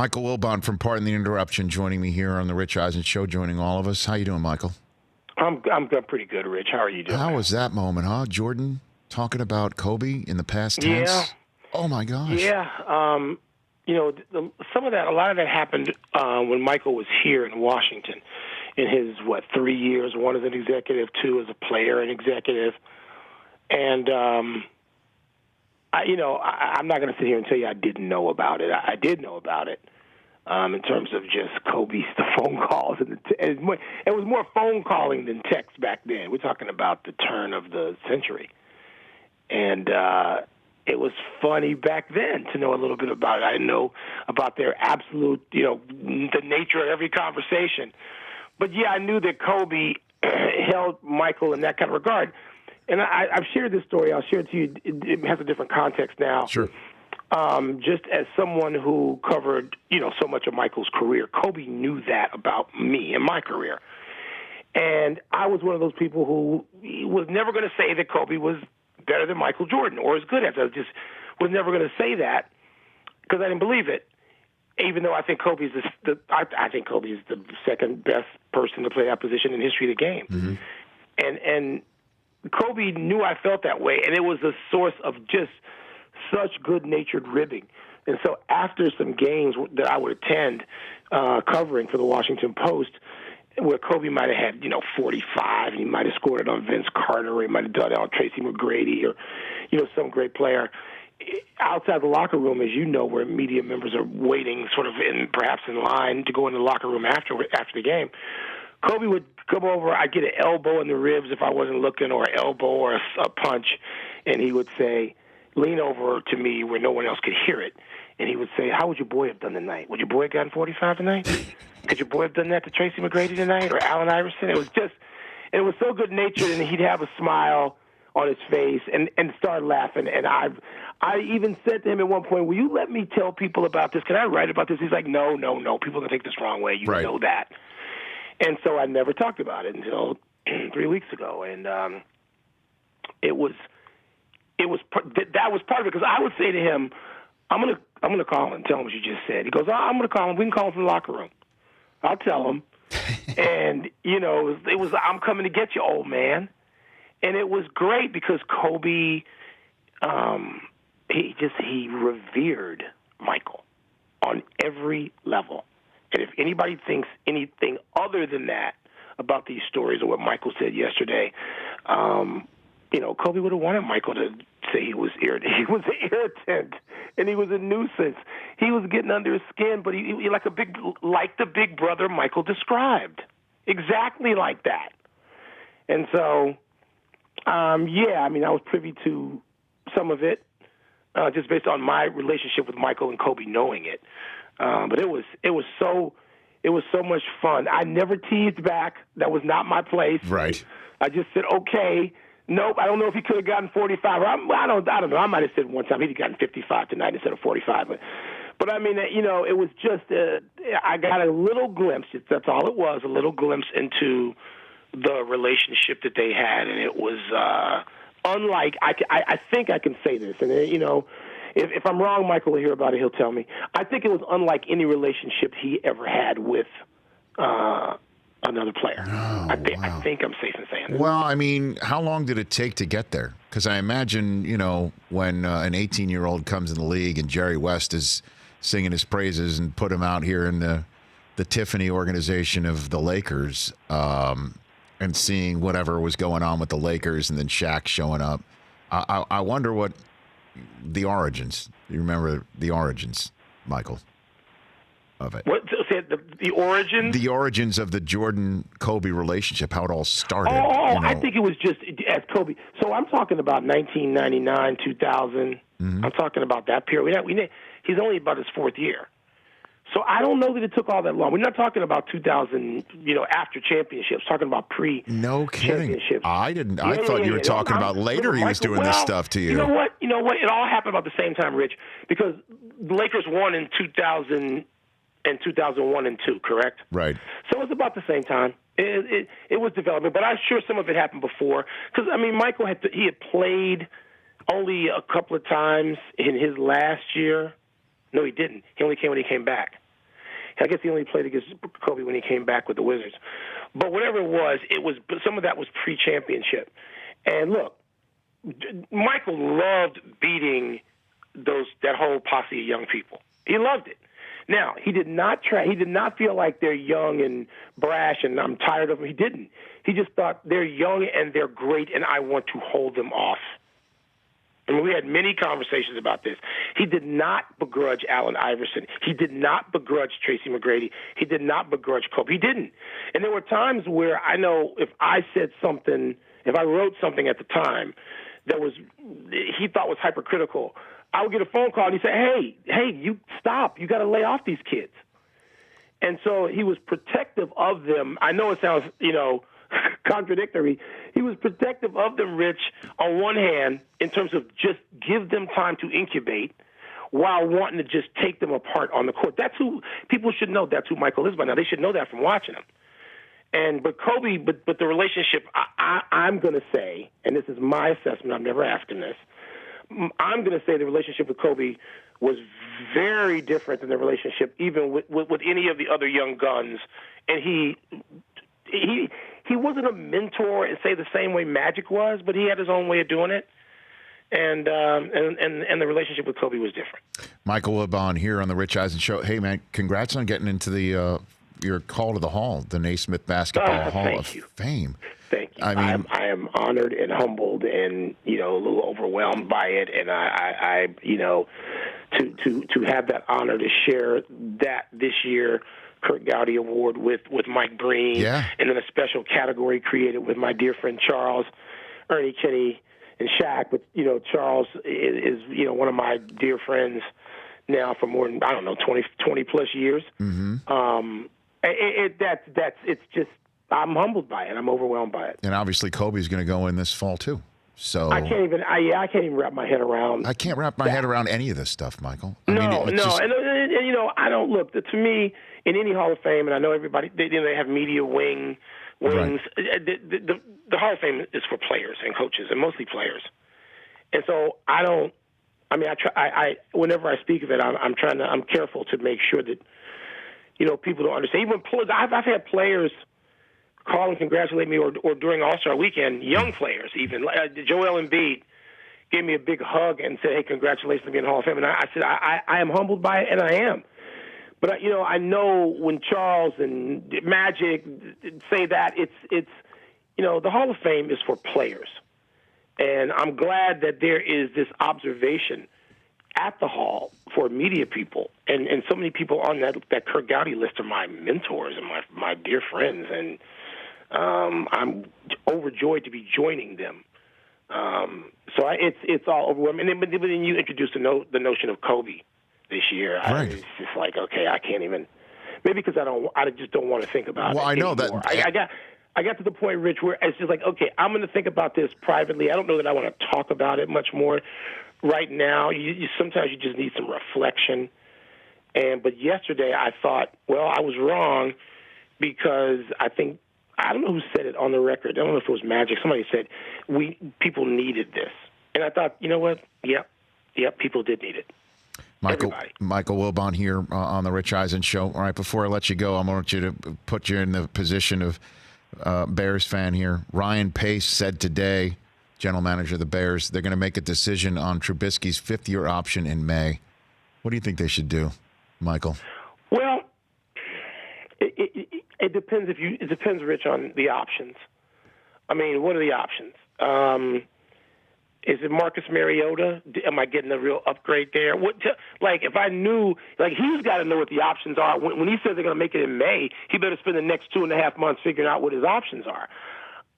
Michael Wilbon from Pardon the Interruption joining me here on the Rich Eisen Show, joining all of us. How you doing, Michael? I'm pretty good, Rich. How are you doing? How was that moment, huh? Jordan talking about Kobe in the past tense? Yeah. Oh, my gosh. Yeah. Some of that, a lot of that happened when Michael was here in Washington in his, 3 years, one as an executive, two as a player and executive. And, I'm not going to sit here and tell you I didn't know about it. I did know about it in terms of just Kobe's, the phone calls. It was more phone calling than text back then. We're talking about the turn of the century. And it was funny back then to know a little bit about it. I know about their absolute, the nature of every conversation. But, yeah, I knew that Kobe held Michael in that kind of regard. And I've shared this story. I'll share it to you. It has a different context now. Sure. Just as someone who covered, so much of Michael's career, Kobe knew that about me and my career. And I was one of those people who was never going to say that Kobe was better than Michael Jordan or as good as. I just was never going to say that because I didn't believe it. Even though I think Kobe's I think Kobe is the second best person to play that position in the history of the game. Mm-hmm. And Kobe knew I felt that way, and it was a source of just such good-natured ribbing. And so after some games that I would attend covering for the Washington Post, where Kobe might have had, 45, and he might have scored it on Vince Carter, or he might have done it on Tracy McGrady, or, some great player, outside the locker room, as you know, where media members are waiting sort of perhaps in line to go in the locker room after the game, Kobe would come over. I'd get an elbow in the ribs if I wasn't looking, or an elbow or a punch, and he would say, lean over to me where no one else could hear it, and he would say, how would your boy have done tonight? Would your boy have gotten 45 tonight? Could your boy have done that to Tracy McGrady tonight or Allen Iverson? It was so good-natured, and he'd have a smile on his face and start laughing. And I even said to him at one point, will you let me tell people about this? Can I write about this? He's like, no. People are going to take this the wrong way. You know that. And so I never talked about it until 3 weeks ago, and that was part of it because I would say to him, I'm gonna call him and tell him what you just said. He goes, I'm gonna call him. We can call him from the locker room. I'll tell him, and it was I'm coming to get you, old man, and it was great because Kobe, he revered Michael on every level. And if anybody thinks anything other than that about these stories or what Michael said yesterday, Kobe would have wanted Michael to say he was irritant and he was a nuisance. He was getting under his skin, but he like the big brother Michael described, exactly like that. And so, I was privy to some of it, just based on my relationship with Michael and Kobe knowing it. But it was so much fun. I never teased back. That was not my place. Right. I just said, okay. Nope. I don't know if he could have gotten 45. I don't know. I might have said one time he'd gotten 55 tonight instead of 45. But I mean, it was just I got a little glimpse. That's all it was. A little glimpse into the relationship that they had, and it was unlike. I think I can say this, and If I'm wrong, Michael will hear about it. He'll tell me. I think it was unlike any relationship he ever had with another player. Oh, I think I'm safe in saying that. Well, I mean, how long did it take to get there? Because I imagine, when an 18-year-old comes in the league and Jerry West is singing his praises and put him out here in the Tiffany organization of the Lakers and seeing whatever was going on with the Lakers and then Shaq showing up. I wonder what the origins. You remember the origins, Michael, of it? What? The origins? The origins of the Jordan-Kobe relationship, how it all started. I think it was just as Kobe. So I'm talking about 1999, 2000. Mm-hmm. I'm talking about that period. He's only about his fourth year. So I don't know that it took all that long. We're not talking about 2000, after championships. Talking about No kidding. Championships. I didn't. I thought you were talking about later. He was doing this stuff to you. You know what? It all happened about the same time, Rich, because the Lakers won in 2000 and 2001 and 2, correct? Right. So it was about the same time. It was developing, but I'm sure some of it happened before. Because Michael had played only a couple of times in his last year. No, he didn't. He only came when he came back. I guess he only played against Kobe when he came back with the Wizards. But whatever it was some of that was pre-championship. And look, Michael loved beating that whole posse of young people. He loved it. Now, he did not feel like they're young and brash and I'm tired of them. He didn't. He just thought they're young and they're great and I want to hold them off. And we had many conversations about this. He did not begrudge Allen Iverson. He did not begrudge Tracy McGrady. He did not begrudge Kobe. He didn't. And there were times where I know if I wrote something at the time that he thought was hypercritical, I would get a phone call and he'd say, hey, you stop. You got to lay off these kids. And so he was protective of them. I know it sounds, contradictory. He was protective of them, Rich, on one hand, in terms of just give them time to incubate while wanting to just take them apart on the court. That's who people should know. That's who Michael is by now. They should know that from watching him. But Kobe, but the relationship, I'm going to say, and this is my assessment, I've never asked him this, I'm going to say the relationship with Kobe was very different than the relationship even with any of the other young guns. And he wasn't a mentor and say the same way Magic was, but he had his own way of doing it. And the relationship with Kobe was different. Michael Wilbon here on the Rich Eisen Show. Hey, man, congrats on getting into your call to the Hall, the Naismith Basketball Hall of Fame. Thank you. I mean, I am honored and humbled and, a little overwhelmed by it. And I to have that honor to share that this year, Kurt Gowdy Award with Mike Breen. Yeah. And then a special category created with my dear friend Charles, Ernie Kinney, and Shaq. But, Charles is one of my dear friends now for more than, 20 plus years. Mm-hmm. It's just, I'm humbled by it. I'm overwhelmed by it. And obviously Kobe's going to go in this fall too. So I can't even wrap my head around. I can't wrap my head around any of this stuff, Michael. And I don't look to me in any Hall of Fame, and I know everybody they have media wings. Right. The Hall of Fame is for players and coaches, and mostly players. And so I don't. I mean, whenever I speak of it, I'm careful to make sure that people don't understand. Even I've had players call and congratulate me, or during All-Star Weekend, young players even. Joel Embiid gave me a big hug and said, "Hey, congratulations on being Hall of Fame." And I said, I am humbled by it, and I am. But I know when Charles and Magic say that it's the Hall of Fame is for players, and I'm glad that there is this observation at the Hall for media people, and so many people on that Kurt Gowdy list are my mentors and my dear friends, and I'm overjoyed to be joining them. So it's all overwhelming. And then you introduced the notion of Kobe this year. Right. It's just like, okay, I can't even. Maybe because I just don't want to think about it. Well, I know anymore. that. I got to the point, Rich, where it's just like, okay, I'm going to think about this privately. I don't know that I want to talk about it much more right now. Sometimes you just need some reflection. But yesterday I thought, well, I was wrong because I don't know who said it on the record. I don't know if it was Magic. Somebody said people needed this. And I thought, you know what? Yep, people did need it. Michael Wilbon here on the Rich Eisen Show. All right, before I let you go, I want you to put you in the position of Bears fan here. Ryan Pace said today, general manager of the Bears, they're going to make a decision on Trubisky's fifth-year option in May. What do you think they should do, Michael? Well, it depends. It depends, Rich, on the options. I mean, what are the options? Is it Marcus Mariota? Am I getting a real upgrade there? If I knew, he's got to know what the options are. When he says they're going to make it in May, he better spend the next 2.5 months figuring out what his options are.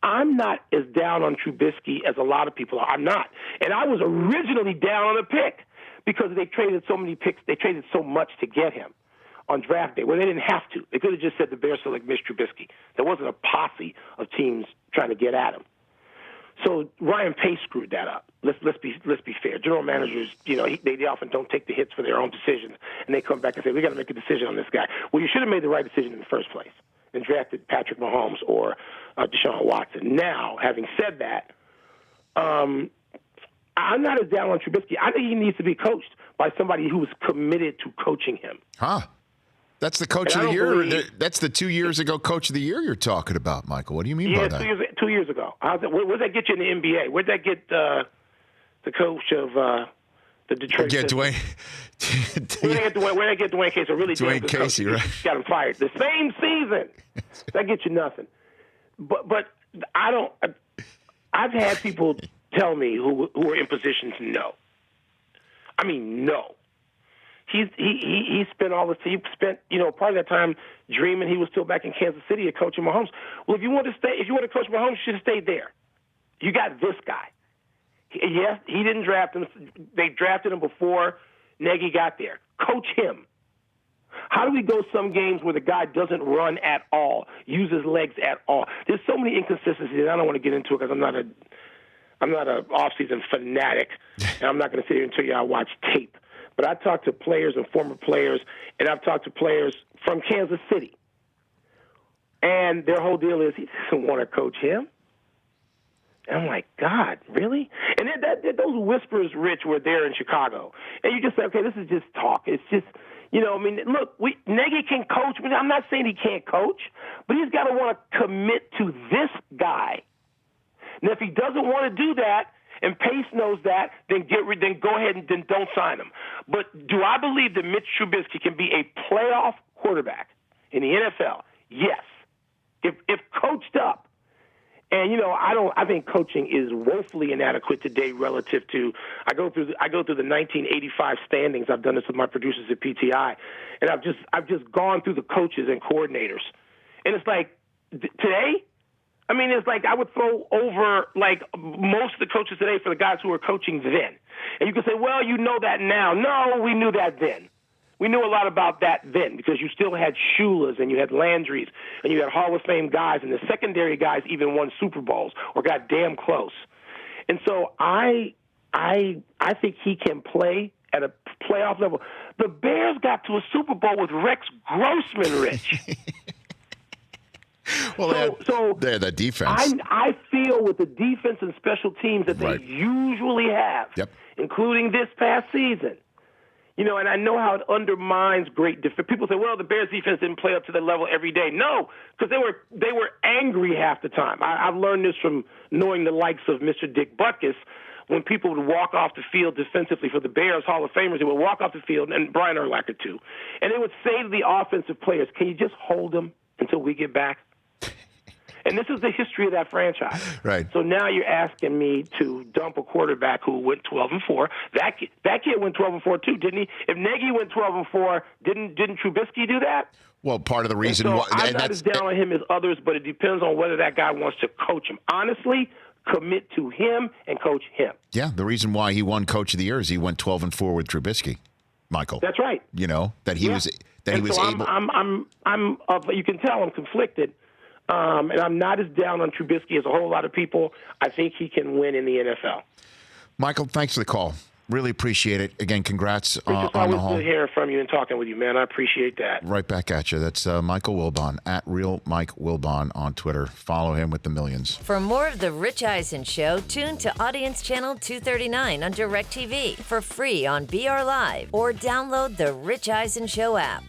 I'm not as down on Trubisky as a lot of people are. I'm not. And I was originally down on the pick because they traded so many picks. They traded so much to get him on draft day. Well, they didn't have to. They could have just said the Bears select Mitch Trubisky. There wasn't a posse of teams trying to get at him. So Ryan Pace screwed that up. Let's be fair. General managers, they often don't take the hits for their own decisions, and they come back and say, we got to make a decision on this guy. Well, you should have made the right decision in the first place and drafted Patrick Mahomes or Deshaun Watson. Now, having said that, I'm not as down on Trubisky. I think he needs to be coached by somebody who is committed to coaching him. Huh? That's the coach of the year. That's the 2 years ago coach of the year you're talking about, Michael. What do you mean by that? 2 years ago. Where did that get you in the NBA? Where did that get the coach of the Detroit? Yeah, Dwayne. Where did I get Dwayne Casey? Really, Dwayne Casey, right? Got him fired the same season. That gets you nothing. But I don't. I've had people tell me who are in position to know. I mean, no. He spent all this. He spent part of that time dreaming he was still back in Kansas City and coaching Mahomes. Well, if you want to coach Mahomes, you should have stayed there. You got this guy. Yes, he didn't draft him. They drafted him before Nagy got there. Coach him. How do we go some games where the guy doesn't run at all, use his legs at all? There's so many inconsistencies. I don't want to get into it because I'm not an off-season fanatic, and I'm not going to sit here and tell you I watch tape. But I talk to players and former players, and I've talked to players from Kansas City. And their whole deal is he doesn't want to coach him. And I'm like, God, really? And those whispers, Rich, were there in Chicago. And you just say, okay, this is just talk. It's just, look, Nagy can coach. I'm not saying he can't coach, but he's got to want to commit to this guy. Now, if he doesn't want to do that, and Pace knows that, then go ahead and then don't sign him. But do I believe that Mitch Trubisky can be a playoff quarterback in the NFL? Yes. If coached up. And I think coaching is woefully inadequate today relative to I go through the 1985 standings. I've done this with my producers at PTI, and I've just gone through the coaches and coordinators. And it's like today, I mean, it's like I would throw over like most of the coaches today for the guys who were coaching then. And you can say, well, you know that now. No, we knew that then. We knew a lot about that then because you still had Shulas and you had Landrys and you had Hall of Fame guys, and the secondary guys even won Super Bowls or got damn close. And so I think he can play at a playoff level. The Bears got to a Super Bowl with Rex Grossman, Rich. Well, they're the defense. I feel with the defense and special teams that they usually have, including this past season, and I know how it undermines great defense. People say, well, the Bears defense didn't play up to the level every day. No, because they were angry half the time. I've learned this from knowing the likes of Mr. Dick Butkus. When people would walk off the field defensively for the Bears Hall of Famers, they would walk off the field, and Brian Urlacher too, and they would say to the offensive players, can you just hold them until we get back? And this is the history of that franchise. Right. So now you're asking me to dump a quarterback who went 12-4. That kid went 12-4 too, didn't he? If Nagy went 12-4, didn't Trubisky do that? Well, part of the reason why I'm not as down on him as others, but it depends on whether that guy wants to coach him. Honestly, commit to him and coach him. Yeah, the reason why he won Coach of the Year is he went 12-4 with Trubisky, Michael. That's right. That he was able. I'm you can tell I'm conflicted. And I'm not as down on Trubisky as a whole lot of people. I think he can win in the NFL. Michael, thanks for the call. Really appreciate it. Again, congrats on the home. Good hearing from you and talking with you, man. I appreciate that. Right back at you. That's Michael Wilbon, at Real Mike Wilbon on Twitter. Follow him with the millions. For more of The Rich Eisen Show, tune to Audience Channel 239 on DirecTV for free on BR Live or download the Rich Eisen Show app.